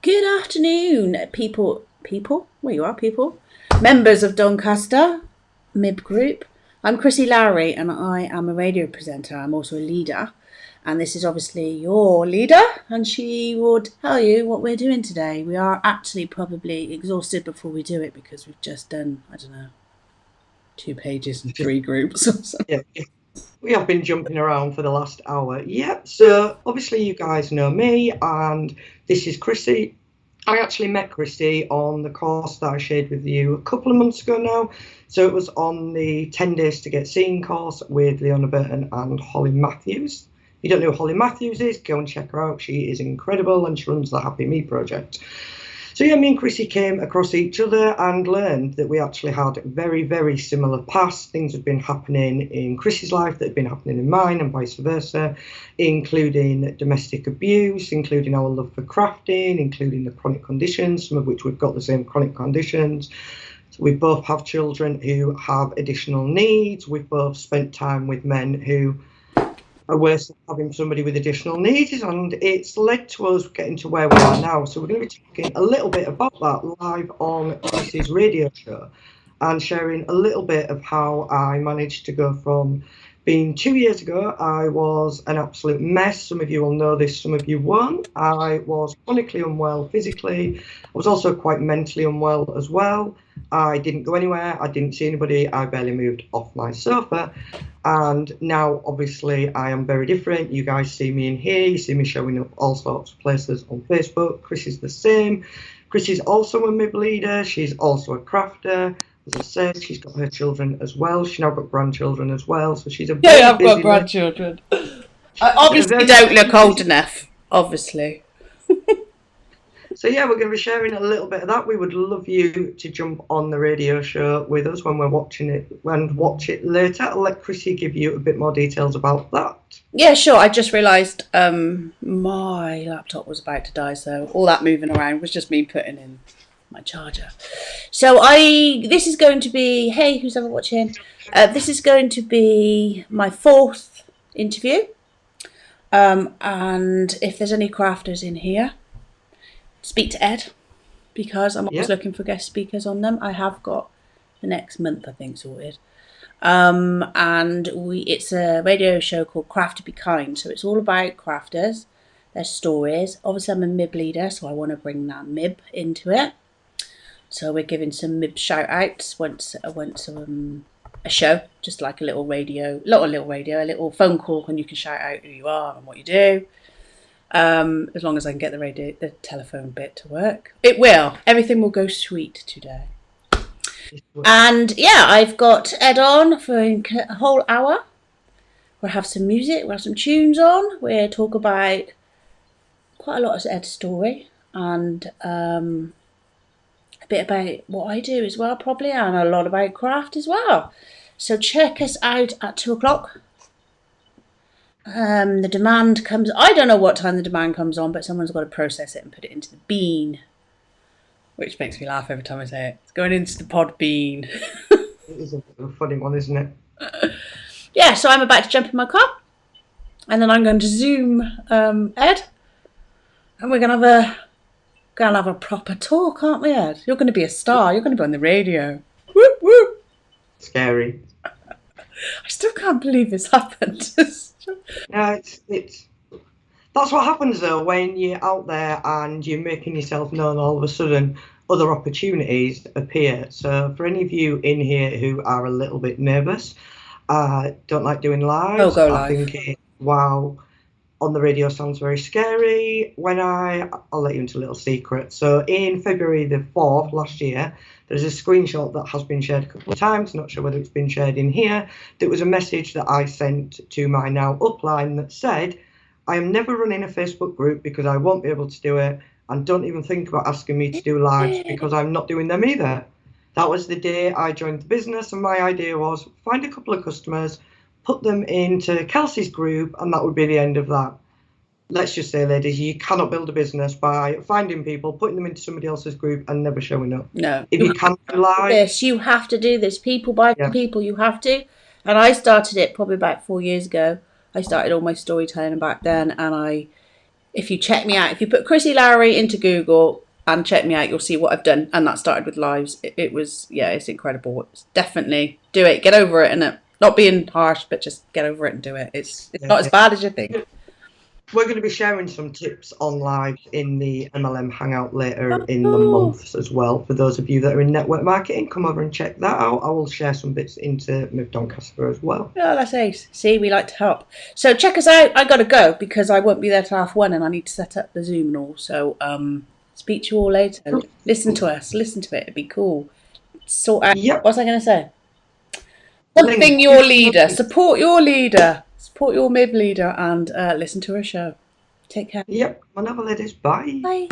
Good afternoon, people. Where you are, people. Members of Doncaster MIB Group. I'm Chrissie Lowry and I am a radio presenter. I'm also a leader. And this is obviously your leader. And she will tell you what we're doing today. We are actually probably exhausted before we do it because we've just done, 2 pages and 3 groups or something. Yeah. We have been jumping around for the last hour. Yep, so obviously you guys know me, and this is Chrissie. I actually met Chrissie on the course that I shared with you a couple of months ago now. So it was on the 10 Days to Get Seen course with Leona Burton and Holly Matthews. If you don't know who Holly Matthews is, go and check her out. She is incredible and she runs the Happy Me project. So yeah, me and Chrissie came across each other and learned that we actually had very, very similar pasts. Things had been happening in Chrissie's life that had been happening in mine and vice versa, including domestic abuse, including our love for crafting, including the chronic conditions, some of which we've got the same chronic conditions. So we both have children who have additional needs. We've both spent time with men who are worse than having somebody with additional needs, and it's led to us getting to where we are now. So we're going to be talking a little bit about that live on Chrissie's radio show and sharing a little bit of how I managed to go from being 2 years ago, I was an absolute mess. Some of you will know this, some of you won't. I was chronically unwell physically. I was also quite mentally unwell as well. I didn't go anywhere. I didn't see anybody. I barely moved off my sofa. And now, obviously, I am very different. You guys see me in here. You see me showing up all sorts of places on Facebook. Chrissie's the same. Chrissie's also a MIB leader. She's also a crafter. As I said, she's got her children as well. She's now got grandchildren as well. So she's a very I've got grandchildren. I obviously don't look old enough, obviously. So yeah, we're going to be sharing a little bit of that. We would love you to jump on the radio show with us when we're watching it and watch it later. I'll let Chrissie give you a bit more details about that. Yeah, sure. I just realised my laptop was about to die, so all that moving around was just me putting in my charger. So this is going to be, hey, who's ever watching? This is going to be my 4th interview. And if there's any crafters in here, speak to Ed, because I'm always looking for guest speakers on them. I have got the next month, I think, sorted. And it's a radio show called Craft to Be Kind. So it's all about crafters, their stories. Obviously, I'm a MIB leader, so I want to bring that MIB into it. So we're giving some MIB shout outs once a show, just like a little phone call, and you can shout out who you are and what you do. As long as I can get the telephone bit to work. It will. Everything will go sweet today. And yeah, I've got Ed on for a whole hour. We'll have some music, we'll have some tunes on. We'll talk about quite a lot of Ed's story and a bit about what I do as well, probably, and a lot about craft as well. So check us out at 2:00. The demand comes. I don't know what time the demand comes on, but someone's got to process it and put it into the bean, which makes me laugh every time I say it. It's going into the pod bean. It is a funny one, isn't it? Yeah, so I'm about to jump in my car, and then I'm going to Zoom Ed, and we're gonna have a proper talk, aren't we, Ed? You're going to be a star. You're going to be on the radio. Whoop whoop. Scary. I still can't believe this happened. No, it's that's what happens though when you're out there and you're making yourself known. All of a sudden, other opportunities appear. So for any of you in here who are a little bit nervous, don't like doing lives, go live. I think wow, on the radio sounds very scary. I'll let you into a little secret. So in February the 4th last year, there's a screenshot that has been shared a couple of times, not sure whether it's been shared in here. There was a message that I sent to my now upline that said, I am never running a Facebook group because I won't be able to do it, and don't even think about asking me to do lives because I'm not doing them either. That was the day I joined the business, and my idea was find a couple of customers, put them into Kelsey's group, and that would be the end of that. Let's just say, ladies, you cannot build a business by finding people, putting them into somebody else's group and never showing up. No. If you can't lie. You have to do this. People by people, you have to. And I started it probably about 4 years ago. I started all my storytelling back then, and if you check me out, if you put Chrissie Lowry into Google and check me out, you'll see what I've done. And that started with lives. It was, yeah, it's incredible. It's definitely do it. Get over it, and not being harsh, but just get over it and do it. It's not as bad as you think. We're going to be sharing some tips on live in the MLM Hangout later in the month as well. For those of you that are in network marketing, come over and check that out. I will share some bits into Move Doncaster as well. Oh, that's ace. See, we like to help. So check us out. I got to go because I won't be there till 1:30 and I need to set up the Zoom and all. So speak to you all later. Listen to us. Listen to it. It'd be cool. Sort out. Yep. What was I going to say? Something your leader. Support your leader. Support your mid leader and listen to her show. Take care. Yep. My ladies. Bye. Bye.